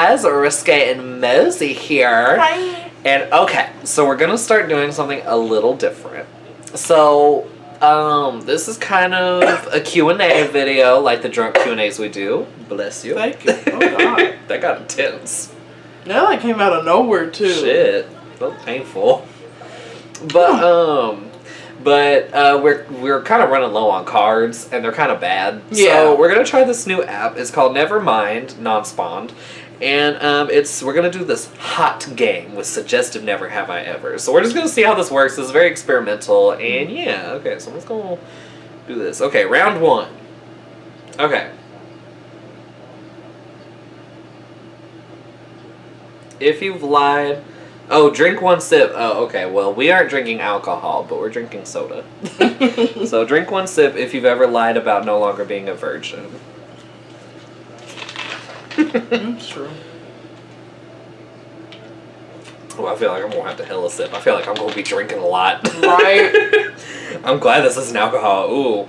guys, Risqué and Mosey here. Hi. And okay, so we're gonna start doing something a little different. So, this is kind of a Q&A video, like the drunk Q&As we do. Bless you. Thank you. Oh God. That got intense. That like came out of nowhere too. Shit, that was painful. But we're kind of running low on cards, and they're kind of bad. Yeah. So we're gonna try this new app. It's called Nevermind, non-spawned, and we're gonna do this hot game with suggestive Never Have I Ever. So we're just gonna see how this works. It's very experimental, and yeah, okay. So let's go do this. Okay, round one. Okay. If you've lied. Oh, drink one sip. Oh, okay. Well, we aren't drinking alcohol, but we're drinking soda. So drink one sip if you've ever lied about no longer being a virgin. That's true. Oh, I feel like I'm going to have to hella sip. I feel like I'm going to be drinking a lot. Right. I'm glad this isn't alcohol. Ooh.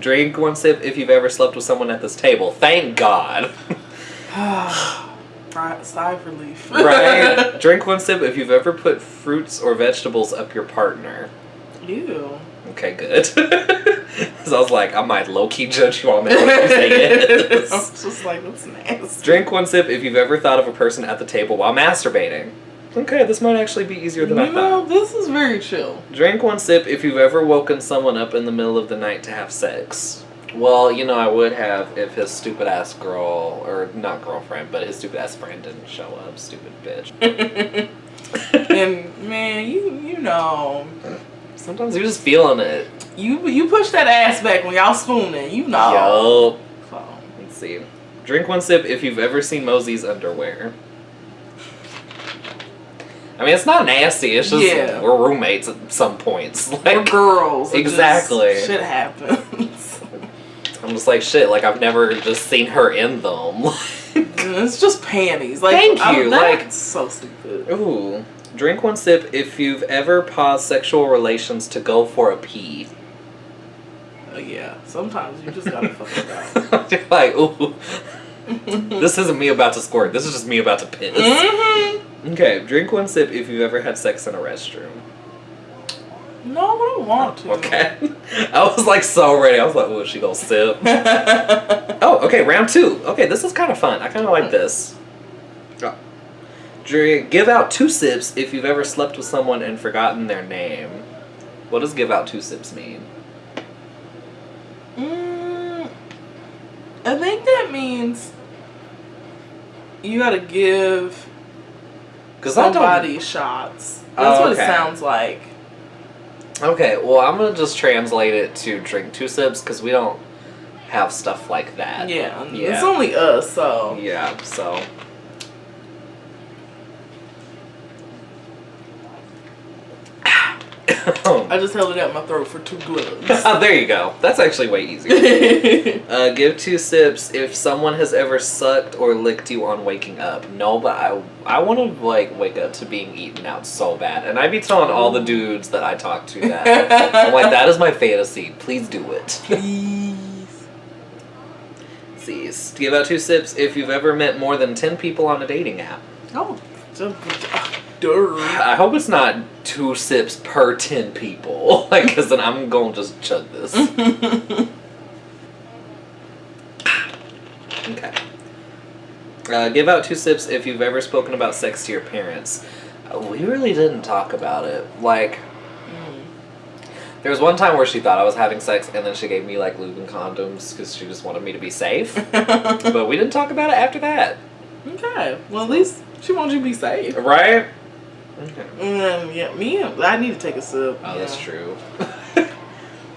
Drink one sip if you've ever slept with someone at this table. Thank God. Sigh of relief. Right? Drink one sip if you've ever put fruits or vegetables up your partner. Ew. Okay, good. So I was like, I might low-key judge you on that when you say yes. I was just like, that's nasty. Drink one sip if you've ever thought of a person at the table while masturbating. Okay, this might actually be easier than I thought. This is very chill. Drink one sip if you've ever woken someone up in the middle of the night to have sex. Well, I would have if his stupid ass girl, or not girlfriend, but his stupid ass friend didn't show up. Stupid bitch. And man, you know. Sometimes you're just feeling it. You push that ass back when y'all spooning, you know. Yo. So. Let's see. Drink one sip if you've ever seen Mosey's underwear. I mean, it's not nasty. It's just we're roommates at some points. Like, we're girls. Exactly. Shit happens. I'm just like, shit, like, I've never just seen her in them. It's just panties. Like, thank you. That's so stupid. Ooh. Drink one sip if you've ever paused sexual relations to go for a pee. Yeah. Sometimes you just gotta fuck it out. You're like, ooh. This isn't me about to squirt. This is just me about to piss. Mm-hmm. Okay, drink one sip if you've ever had sex in a restroom. No, I don't want to. Okay. I was like so ready. I was like, oh, is she gonna sip? Oh, okay, round two. Okay, this is kind of fun. I kind of like this. Give out 2 sips if you've ever slept with someone and forgotten their name. What does give out 2 sips mean? I think that means you gotta give somebody shots. That's what it sounds like. Okay, well, I'm gonna just translate it to drink 2 sips because we don't have stuff like that. Yeah, it's only us, so. Yeah, so. I just held it at my throat for 2 gloves. There you go. That's actually way easier. Give 2 sips if someone has ever sucked or licked you on waking up. No, but I want to like wake up to being eaten out so bad, and I'd be telling all the dudes that I talk to that. I'm like, that is my fantasy. Please do it. Please. Please. Give out 2 sips if you've ever met more than 10 people on a dating app. Oh, I hope it's not 2 sips per 10 people. Like, because then I'm going to just chug this. Okay. Give out 2 sips if you've ever spoken about sex to your parents. We really didn't talk about it. Like, there was one time where she thought I was having sex, and then she gave me, like, lube and condoms because she just wanted me to be safe. But we didn't talk about it after that. Okay. Well, at least she wants you to be safe. Right? Okay. I need to take a sip. Oh, that's true.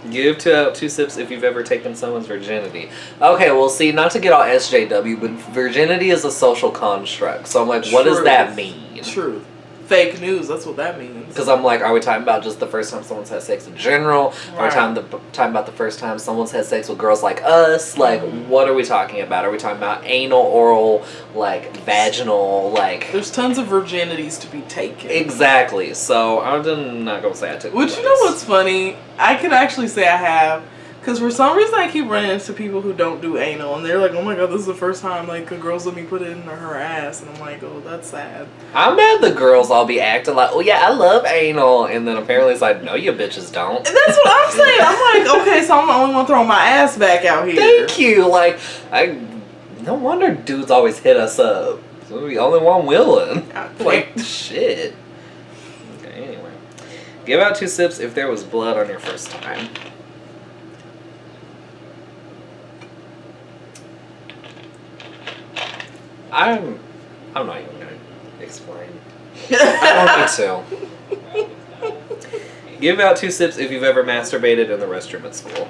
Give 2 sips if you've ever taken someone's virginity. Okay, well, see, not to get all SJW, but virginity is a social construct. So I'm like, what does that mean? Truth. Fake news, that's what that means. Because I'm like, are we talking about just the first time someone's had sex in general? Right. Are we talking about the first time someone's had sex with girls like us? Like, what are we talking about? Are we talking about anal, oral, like, vaginal, like... There's tons of virginities to be taken. Exactly. So I'm not going to say I took Which, you know what's funny? I could actually say I have. Because for some reason I keep running into people who don't do anal, and they're like, oh my god, this is the first time like a girl's let me put it in her ass, and I'm like, oh, that's sad. I'm mad the girls all be acting like, oh yeah, I love anal, and then apparently it's like, no, you bitches don't. And that's what I'm saying. I'm like, okay, so I'm the only one throwing my ass back out here. Thank you. Like, no wonder dudes always hit us up. So we're the only one willing. Like, shit. Okay, anyway. Give out 2 sips if there was blood on your first time. I'm not even gonna explain. I don't need to. Give out 2 sips if you've ever masturbated in the restroom at school.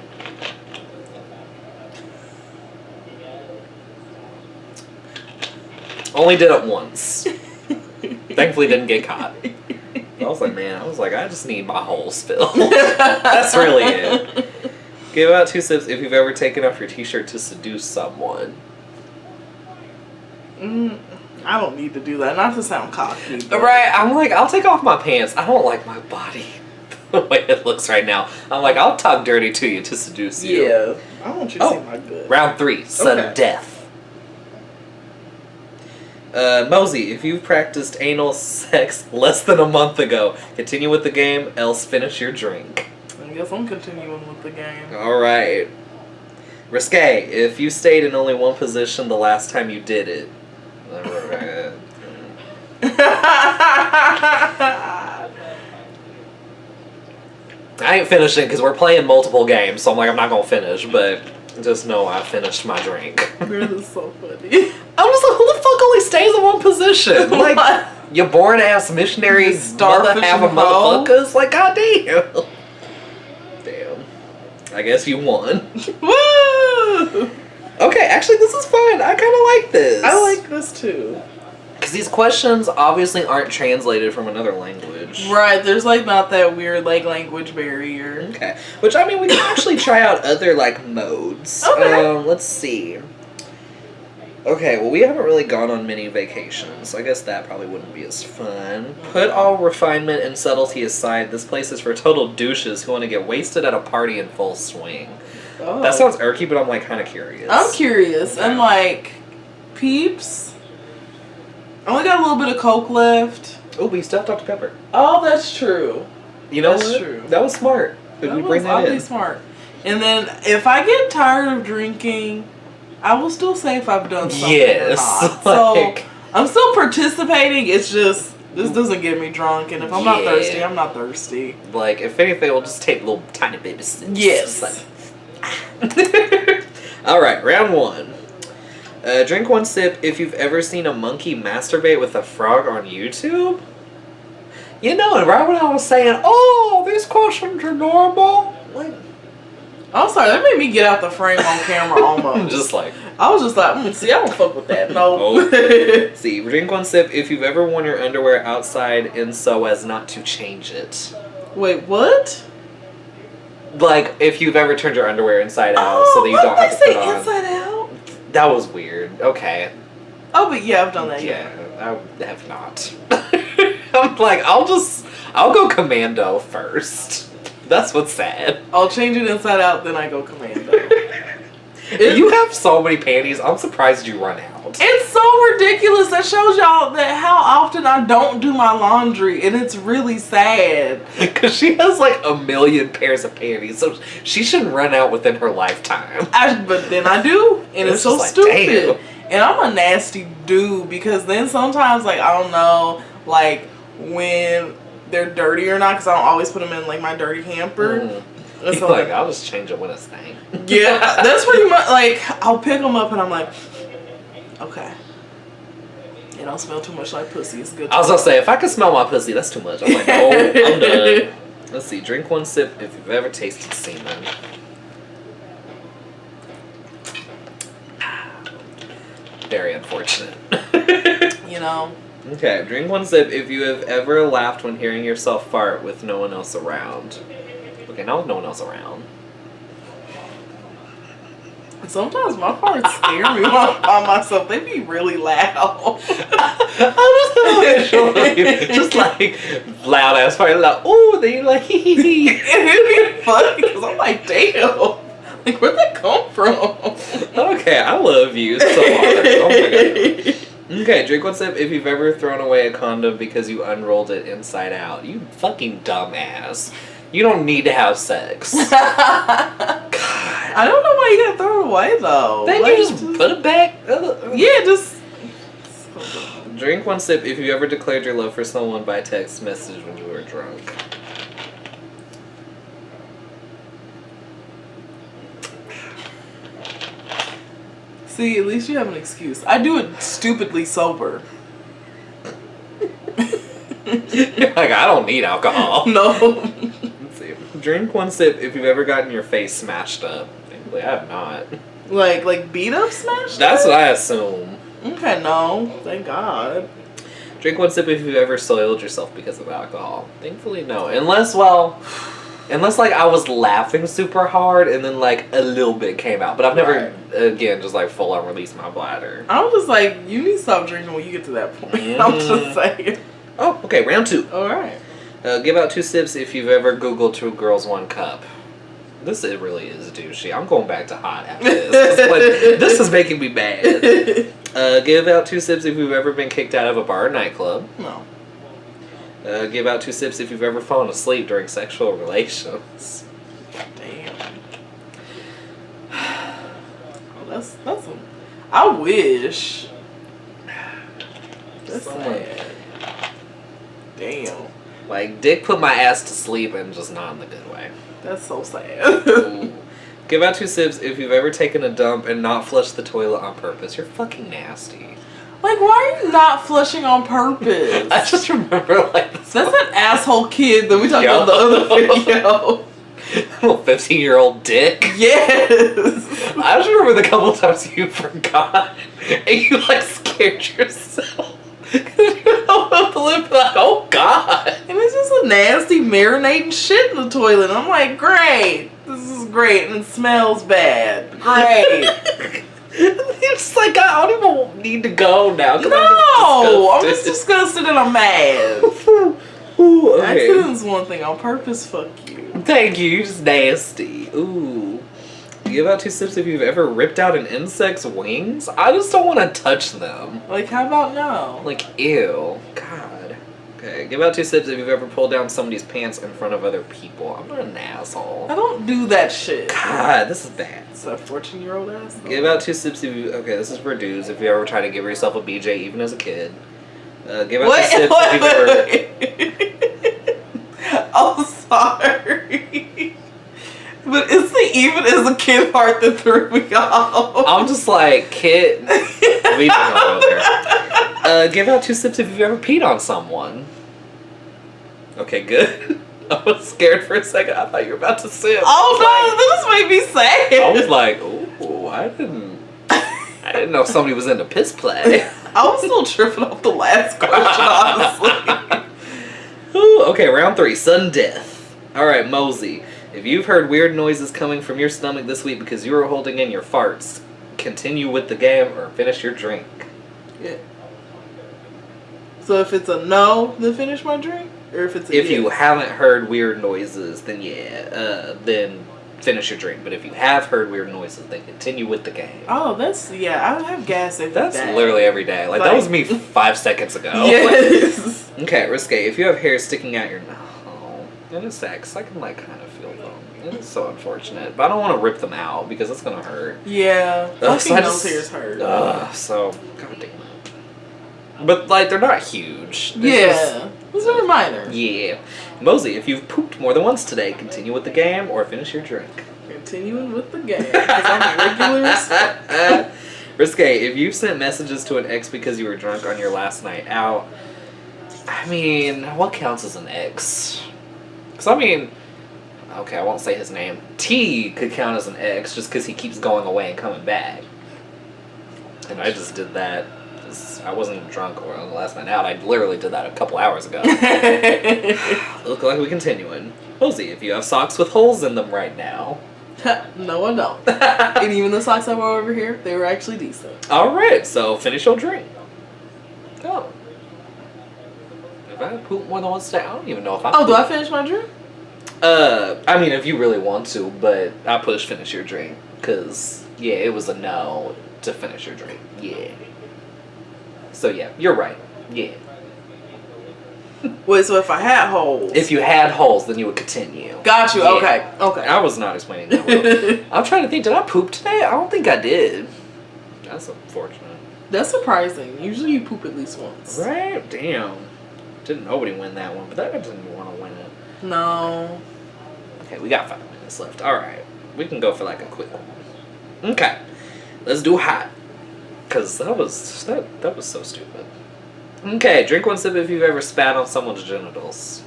Only did it once. Thankfully didn't get caught. I was like, I just need my whole spill. That's really it. Give out 2 sips if you've ever taken off your t-shirt to seduce someone. I don't need to do that. Not to sound cocky. But... Right, I'm like, I'll take off my pants. I don't like my body the way it looks right now. I'm like, I'll talk dirty to you to seduce you. Yeah. I want you to see my good. Round 3, sudden death. Mosey, if you've practiced anal sex less than a month ago, continue with the game, else finish your drink. I guess I'm continuing with the game. Alright. Risqué, if you stayed in only one position the last time you did it. I ain't finishing because we're playing multiple games, so I'm like, I'm not gonna finish, but just know I finished my drink. This is so funny. I'm just like, who the fuck only stays in one position? Like, you born ass missionary mother have a motherfuckers? Like, goddamn. Damn. I guess you won. Woo! Okay, actually, this is fun. I kind of like this. I like this too. Because these questions obviously aren't translated from another language. Right, there's like not that weird like language barrier. Okay. Which, I mean, we can actually try out other like modes. Okay. Let's see. Okay, well, we haven't really gone on many vacations. I guess that probably wouldn't be as fun. Put all refinement and subtlety aside. This place is for total douches who want to get wasted at a party in full swing. Oh. That sounds irky, but I'm like kind of curious. I'm curious. Yeah. And like, peeps. I only got a little bit of Coke left. Oh, we still have Dr. Pepper. Oh, that's true. You know That's what? true. That was smart. Did we bring that in? Oddly smart. And then if I get tired of drinking, I will still say if I've done something or not. So I'm still participating. It's just this doesn't get me drunk, and if I'm not thirsty, I'm not thirsty. Like if anything, we'll just take little tiny baby sips. Yes. All right, round 1. Drink 1 sip if you've ever seen a monkey masturbate with a frog on YouTube. You know, and right when I was saying, oh, these questions are normal. Like, I'm sorry, that made me get out the frame on camera almost. just like. I was just like, see, I don't fuck with that. No. Oh. See, drink 1 sip if you've ever worn your underwear outside in so as not to change it. Wait, what? Like, if you've ever turned your underwear inside out so that you don't have to put on. Inside out? That was weird. Okay. Oh, but yeah, I've done that. Yeah, I have not. I'm like, I'll go commando first. That's what's sad. I'll change it inside out, then I go commando. You have so many panties. I'm surprised you run out. It's so ridiculous. That shows y'all that how often I don't do my laundry, and it's really sad. Because she has like a million pairs of panties, so she shouldn't run out within her lifetime. But then I do, and it's so like, stupid. damn. And I'm a nasty dude because then sometimes, like, I don't know, like when they're dirty or not, because I don't always put them in like my dirty hamper. And so like, I'll just change it when it's stank. Yeah, that's pretty much like I'll pick them up and I'm like, okay, it don't smell too much like pussy. It's good. I was gonna say, if I could smell my pussy, that's too much. I'm like, no, I'm done. Let's see. Drink 1 sip if you've ever tasted semen. Very unfortunate. You know. Okay, drink 1 sip if you have ever laughed when hearing yourself fart with no one else around. Okay, now with no one else around. Sometimes my farts scare me when I'm by myself. They be really loud. Just like loud ass fart, like, oh, they like hee hee hee. It'd be funny because I'm like, damn. Like, where'd that come from? Okay, I love you so hard. Oh my god. Okay, drink one sip if you've ever thrown away a condom because you unrolled it inside out. You fucking dumbass. You don't need to have sex. God. I don't know why you gotta throw it away though. Then like, you just put it back. Yeah, just. Drink one sip if you ever declared your love for someone by text message when you were drunk. See, at least you have an excuse. I do it stupidly sober. Like, I don't need alcohol. No. Let's see. Drink one sip if you've ever gotten your face smashed up. Thankfully, I have not. Like beat up smashed That's up? what I assume. Okay, no. Thank God. Drink one sip if you've ever soiled yourself because of alcohol. Thankfully, no. Unless like I was laughing super hard and then like a little bit came out. But I've never, again, just like full on released my bladder. I was just like, you need to stop drinking when you get to that point. I'm just saying. Oh, okay, round 2. Alright. Give out 2 sips if you've ever Googled 2 girls, 1 cup. This it really is douchey. I'm going back to hot after this. This is making me mad. Give out 2 sips if you've ever been kicked out of a bar or nightclub. No. Give out 2 sips if you've ever fallen asleep during sexual relations. Damn. Oh, that's I wish. That's sad. Damn. Like, dick put my ass to sleep and just not in the good way. That's so sad. Give out 2 sips if you've ever taken a dump and not flushed the toilet on purpose. You're fucking nasty. Like, why are you not flushing on purpose? I just remember, like, that's that asshole kid that we talked about in the other video. Little 15-year-old dick. Yes. I just remember the couple times you forgot and you, like, scared yourself. Because you held up the lip like, oh, God. And it's just a nasty marinating shit in the toilet. And I'm like, great. This is great. And it smells bad. Great. It's like, I don't even need to go now. No! I'm just disgusted and I'm mad. Ooh, okay. Accident's one thing. On purpose, fuck you. Thank you. You're just nasty. Ooh. Give out 2 sips if you've ever ripped out an insect's wings. I just don't want to touch them. Like, how about no? Like, ew. God. Okay, give out 2 sips if you've ever pulled down somebody's pants in front of other people. I'm not an asshole. I don't do that shit. God, this is bad. It's a 14-year-old ass. Give out 2 sips if you... Okay, this is for dudes. If you ever try to give yourself a BJ even as a kid. Give out 2 sips if you've ever... Oh, sorry. But it's the even as a kid part that threw me off. I'm just like, kid... We don't go there. Give out 2 sips if you've ever peed on someone. Okay, good. I was scared for a second. I thought you were about to sip. Oh no, this made me sad. I was like, ooh, I didn't know somebody was into piss play. I was still tripping off the last question, honestly. Ooh, okay, round 3, sudden death. Alright, Mosey. If you've heard weird noises coming from your stomach this week because you were holding in your farts, continue with the game or finish your drink. Yeah. So if it's a no, then finish my drink? Or if it's a If yes? you haven't heard weird noises, then yeah, then finish your drink. But if you have heard weird noises, then continue with the game. Oh, that's, yeah, I have gas every That's day. literally every day. Like, that was me 5 seconds ago. Yes. Okay, Risqué. If you have hair sticking out your nose, in a sex, I can, like, kind of feel them. It's so unfortunate. But I don't want to rip them out because it's going to hurt. Yeah. Fucking So nose hairs hurt. So, goddamn. But, like, they're not huge. Yeah. It's very minor. Yeah. Mosey, if you've pooped more than once today, continue with the game or finish your drink. Continuing with the game. Because I'm regular as fuck. Risqué, if you've sent messages to an ex because you were drunk on your last night out, I mean, what counts as an ex? Because, I mean, okay, I won't say his name. T could count as an ex just because he keeps going away and coming back. And I just did that. I wasn't drunk or on the last night out. I literally did that a couple hours ago. Look like we're continuing. Mosey, if you have socks with holes in them right now. No, I don't. And even the socks I wore over here, they were actually decent. Alright, so finish your drink. Go. If I poop more than once today, I don't even know if I Oh, do I finish my drink? I mean, if you really want to, but I push finish your drink. Because, yeah, it was a no to finish your drink. Yeah. So, yeah, you're right. Yeah. Wait, so if I had holes? If you had holes, then you would continue. Got you. Yeah. Okay. I was not explaining that well. I'm trying to think, did I poop today? I don't think I did. That's unfortunate. That's surprising. Usually you poop at least once. Right? Damn. Didn't nobody win that one, but that guy didn't want to win it. No. Okay, we got 5 minutes left. Alright. We can go for like a quick one. Okay. Let's do hot. Because that was so stupid. Okay, drink 1 sip if you've ever spat on someone's genitals.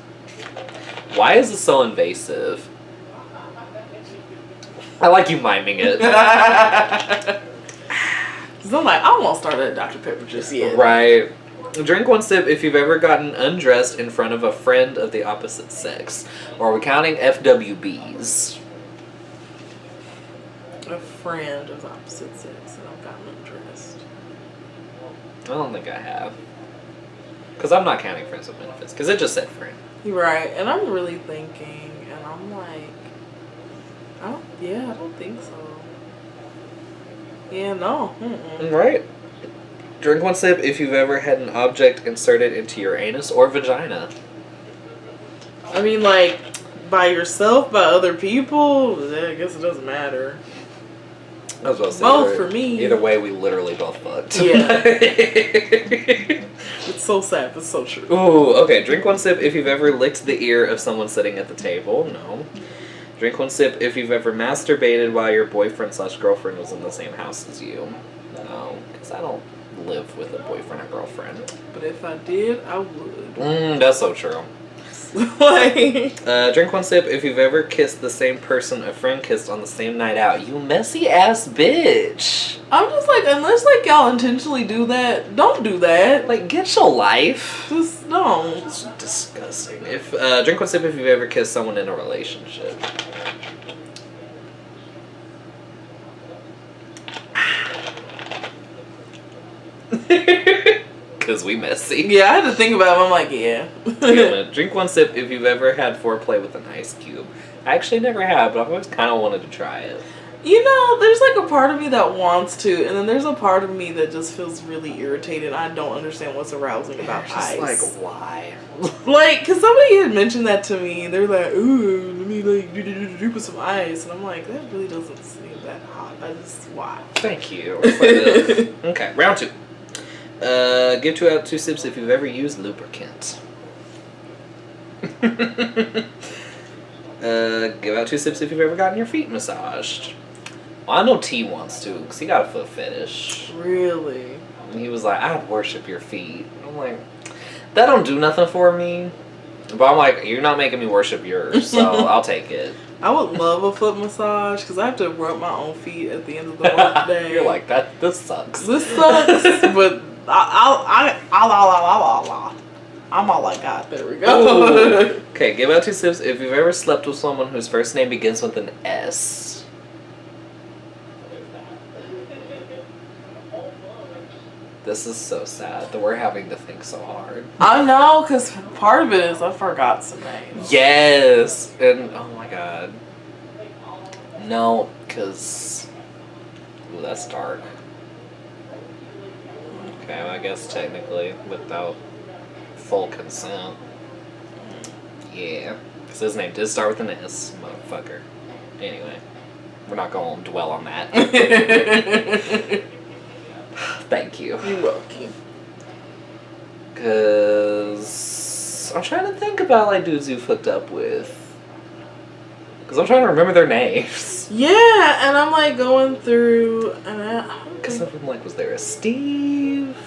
Why is it so invasive? I like you miming it. So I'm like, I won't start at Dr. Pepper just yet. Right. Drink 1 sip if you've ever gotten undressed in front of a friend of the opposite sex. Or are we counting FWBs? A friend of the opposite sex and I've gotten undressed. I don't think I have. Because I'm not counting friends with benefits. Because it just said friend. You're right. And I'm really thinking, and I'm like, I don't think so. Yeah, no. Mm-mm. Right. Drink 1 sip if you've ever had an object inserted into your anus or vagina. I mean, like, by yourself, by other people, I guess it doesn't matter. I was about to say, both for me. Either way, we literally both fucked. Yeah. It's so sad, but so true. Ooh, okay. Drink 1 sip if you've ever licked the ear of someone sitting at the table. No. Drink 1 sip if you've ever masturbated while your boyfriend/girlfriend was in the same house as you. No, because I don't live with a boyfriend or girlfriend. But if I did, I would. That's so true. Like, drink 1 sip if you've ever kissed the same person a friend kissed on the same night out. You messy ass bitch. I'm just like, unless like y'all intentionally do that, don't do that. Like, get your life. Just don't. It's disgusting. If drink 1 sip if you've ever kissed someone in a relationship. Because we messy. Yeah, I had to think about it. I'm like, yeah. Drink 1 sip if you've ever had foreplay with an ice cube. I actually never have, but I've always kind of wanted to try it. You know, there's like a part of me that wants to, and then there's a part of me that just feels really irritated. I don't understand what's arousing about ice. Just like, why? Like, because somebody had mentioned that to me. They're like, ooh, let me like do with some ice. And I'm like, that really doesn't seem that hot. I just, why? Thank you. Okay, round 2. Give 2 out 2 sips if you've ever used lubricant. Give out 2 sips if you've ever gotten your feet massaged. Well, I know T wants to, because he got a foot fetish. Really? And he was like, I'd worship your feet. I'm like, that don't do nothing for me. But I'm like, you're not making me worship yours, so I'll take it. I would love a foot massage, because I have to rub my own feet at the end of the work day. You're like, this sucks. This sucks, but I'm all I got. There we go. Okay, give out 2 sips if you've ever slept with someone whose first name begins with an S. This is so sad that we're having to think so hard. I know, because part of it is I forgot some names. Yes! And, oh my god. No, because... Ooh, that's dark. Okay, well, I guess technically, without full consent. Yeah. Because his name did start with an S, motherfucker. Anyway, we're not going to dwell on that. Thank you. You're welcome. Because I'm trying to think about, like, dudes you've hooked up with. Because I'm trying to remember their names. Yeah, and I'm, like, going through, and Because I'm like, was there a Steve?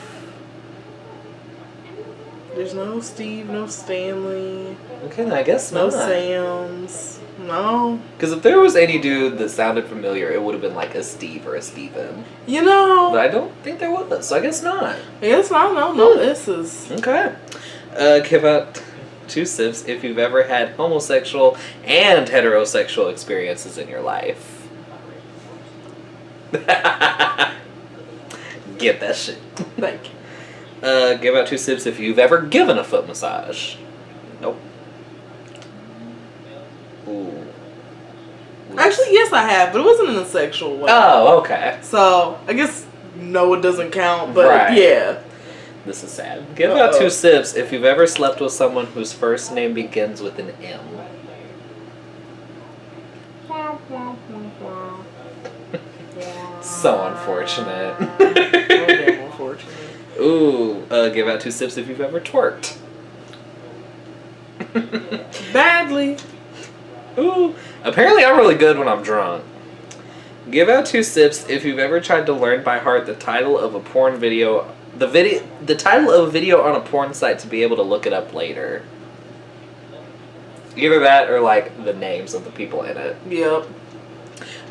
There's no Steve, no Stanley. Okay, then I guess no not. Sam's. No. Because if there was any dude that sounded familiar, it would have been like a Steve or a Steven. You know. But I don't think there was, so I guess not. I guess not. No, this is. Okay. Give out 2 sips if you've ever had homosexual and heterosexual experiences in your life. Get that shit. Thank you. Give out 2 sips if you've ever given a foot massage. Nope. have, but it wasn't in a sexual way. Oh, okay. So I guess no, it doesn't count. But right. yeah. This is sad. Give out 2 sips if you've ever slept with someone whose first name begins with an M. So unfortunate. Damn unfortunate. Ooh, give out 2 sips if you've ever twerked. Badly. Ooh, apparently I'm really good when I'm drunk. Give out 2 sips if you've ever tried to learn by heart the title of a porn video. The title of a video on a porn site to be able to look it up later. Either that or like the names of the people in it. Yep.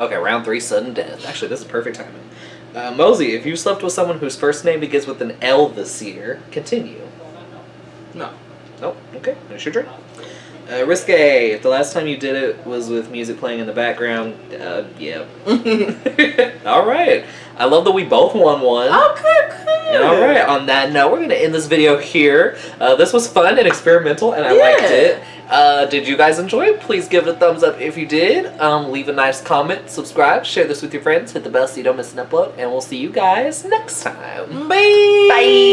Okay, round 3, sudden death. Actually, this is perfect timing. Mosey, if you slept with someone whose first name begins with an L this year, continue. No. Oh, okay. Finish your drink. Risqué, if the last time you did it was with music playing in the background, yeah. Alright. I love that we both won one. Okay, cool. And alright, on that note, we're going to end this video here. This was fun and experimental, and I liked it. Did you guys enjoy it? Please give it a thumbs up if you did. Leave a nice comment, subscribe, share this with your friends, hit the bell so you don't miss an upload, and we'll see you guys next time. Bye! Bye!